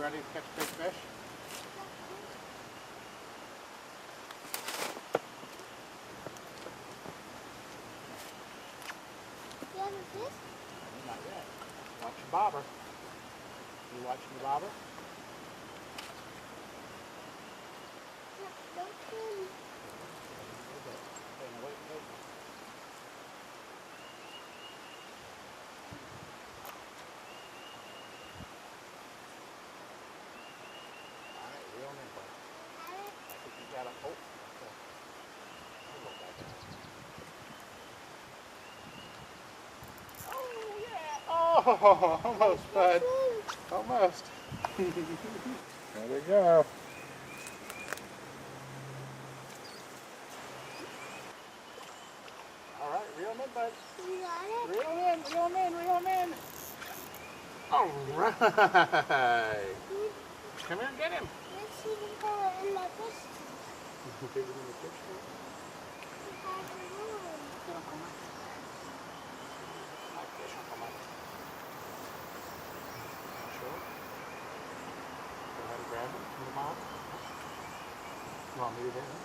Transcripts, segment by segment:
You ready to catch big fish? You have a fish? Not yet. Watch your bobber. You watching the bobber? Don't kill me. Okay, now wait. Alright, reel him in, bud. I think you got a... Oh, okay. I'll go back out. Oh, yeah! Oh, almost, bud. Almost. There we go. All right, reel him in, bud. You got it? Reel him in. All right. Come here and get him. Let's see the color in the fish. Bigger than the fish tank. Get Uncle Mike. Like fish, Uncle Mike. Sure. Go ahead and grab him from the bottom. You want me to get him?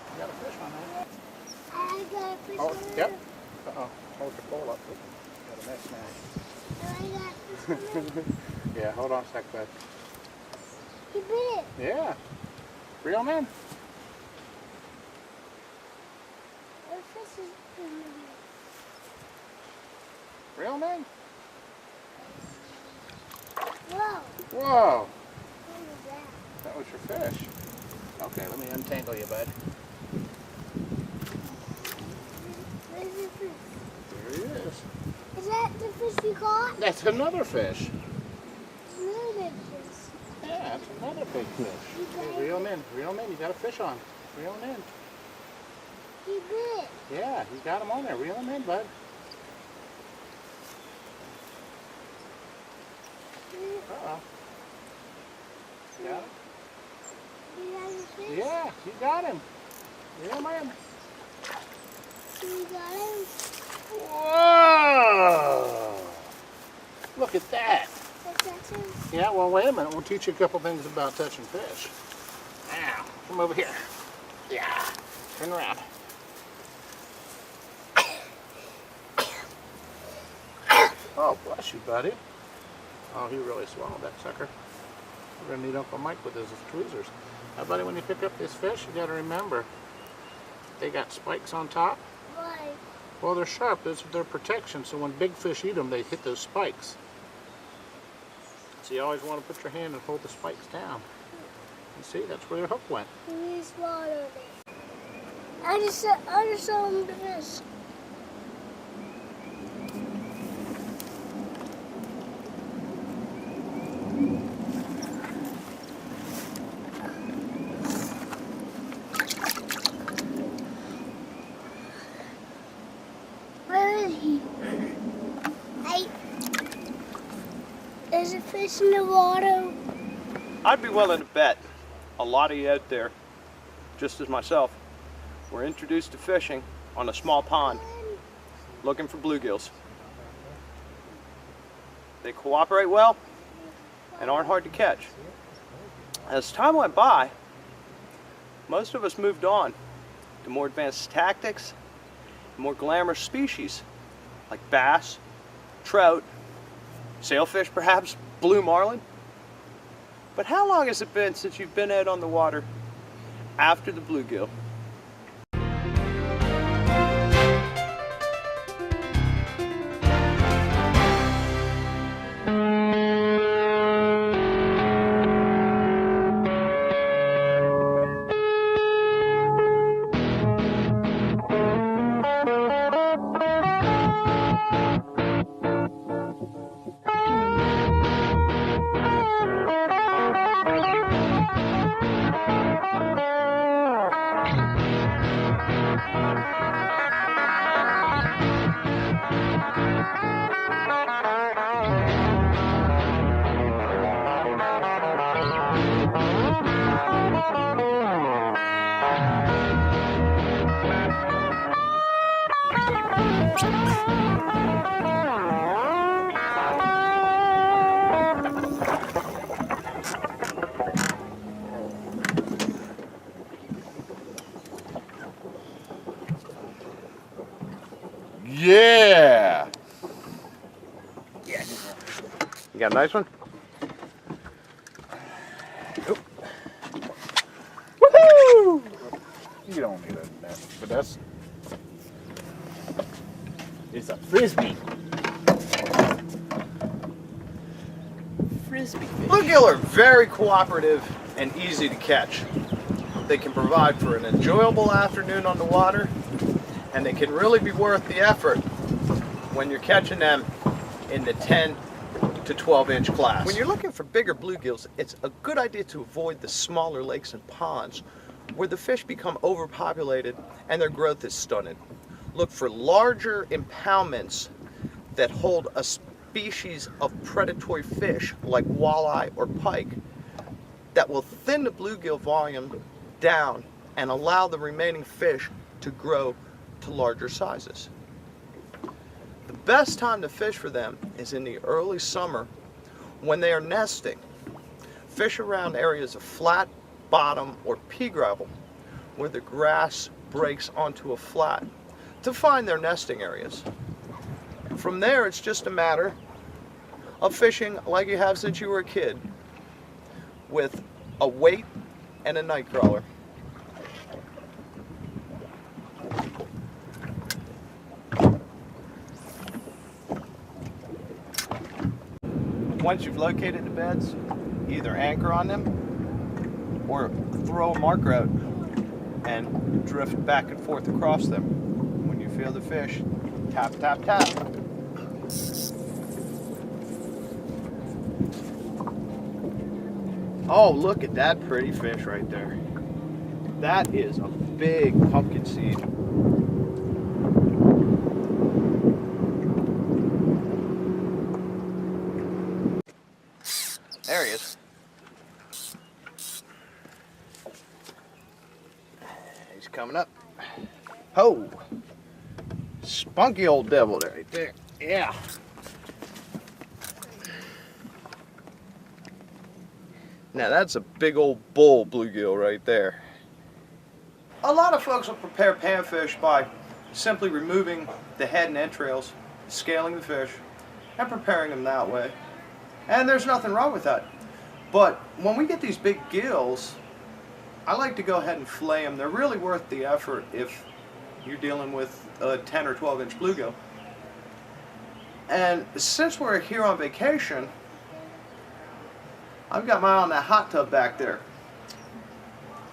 You got a fish on there. I got a fish Oh, on there. yep. Uh-oh. Hold your pole up. Oops. Got a mess now. And I got fish on there. Yeah, hold on a sec, bud. He bit it. Yeah. Reel him in. The fish is in there. Reel him in. Whoa. Whoa. What was that? That was your fish. Okay, let me untangle you, bud. Where's the fish? There he is. Is that the fish you caught? That's another fish. It's another big fish. Yeah, that's another big fish. Okay, reel him in. Reel him in. You got a fish on. Reel him in. He bit it. Yeah, you got him on there. Reel him in, bud. Uh-oh. You got him? You got the fish? Yeah, you got him. Reel him in. You got him? Whoa! Look at that. That's him. Yeah, well, wait a minute. We'll teach you a couple things about touching fish. Now, come over here. Yeah, turn around. Oh, bless you, buddy. Oh, he really swallowed that sucker. We're going to need Uncle Mike with his tweezers. Now, buddy, when you pick up this fish, you got to remember, they got spikes on top. Why? Well, they're sharp. Those are their protection, so when big fish eat them, they hit those spikes. So you always want to put your hand and hold the spikes down. And see, that's where the hook went. He swallowed it. I just saw him the fish. Where is he? Hey, there's a fish in the water. I'd be willing to bet a lot of you out there, just as myself, were introduced to fishing on a small pond looking for bluegills. They cooperate well and aren't hard to catch. As time went by, most of us moved on to more advanced tactics, more glamorous species like bass, trout, sailfish perhaps, blue marlin. But how long has it been since you've been out on the water after the bluegill? Yeah! Yes. You got a nice one? Oop. Woohoo! You don't need a net, but that's... It's a frisbee. Frisbee fish. Bluegill are very cooperative and easy to catch. They can provide for an enjoyable afternoon on the water, and they can really be worth the effort when you're catching them in the 10 to 12 inch class. When you're looking for bigger bluegills, it's a good idea to avoid the smaller lakes and ponds where the fish become overpopulated and their growth is stunted. Look for larger impoundments that hold a species of predatory fish like walleye or pike that will thin the bluegill volume down and allow the remaining fish to grow to larger sizes. The best time to fish for them is in the early summer when they are nesting. Fish around areas of flat bottom or pea gravel where the grass breaks onto a flat to find their nesting areas. From there, it's just a matter of fishing like you have since you were a kid, with a weight and a night crawler. Once you've located the beds, either anchor on them or throw a marker out and drift back and forth across them. When you feel the fish, tap, tap, tap. Oh, look at that pretty fish right there. That is a big pumpkin seed. There he is. He's coming up. Oh, spunky old devil there, right there. Yeah. Now that's a big old bull bluegill right there. A lot of folks will prepare panfish by simply removing the head and entrails, scaling the fish, and preparing them that way. And there's nothing wrong with that. But when we get these big gills, I like to go ahead and fillet them. They're really worth the effort if you're dealing with a 10 or 12 inch bluegill. And since we're here on vacation, I've got my eye on that hot tub back there.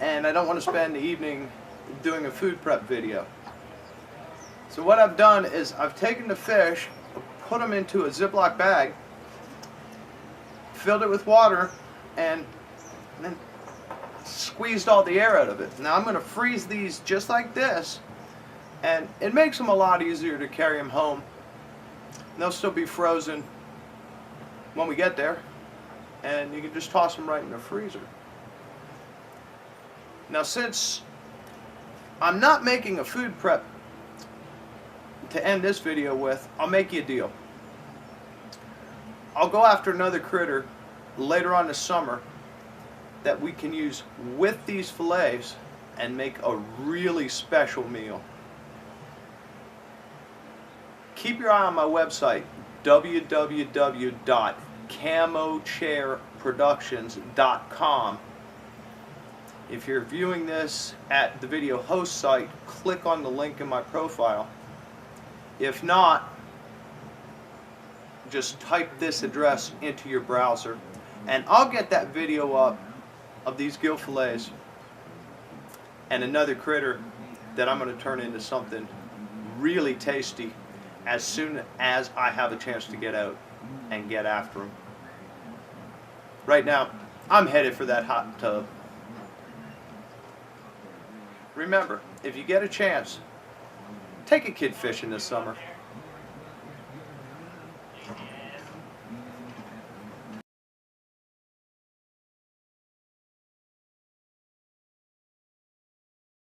And I don't want to spend the evening doing a food prep video. So what I've done is I've taken the fish, put them into a Ziploc bag, filled it with water, and then squeezed all the air out of it. Now I'm going to freeze these just like this, and it makes them a lot easier to carry them home. And they'll still be frozen when we get there, and you can just toss them right in the freezer. Now since I'm not making a food prep to end this video with, I'll make you a deal. I'll go after another critter later on this summer that we can use with these fillets and make a really special meal. Keep your eye on my website, www.camochairproductions.com. If you're viewing this at the video host site, click on the link in my profile. If not, just type this address into your browser and I'll get that video up of these gill fillets and another critter that I'm going to turn into something really tasty as soon as I have a chance to get out and get after them. Right now, I'm headed for that hot tub. Remember, if you get a chance, take a kid fishing this summer.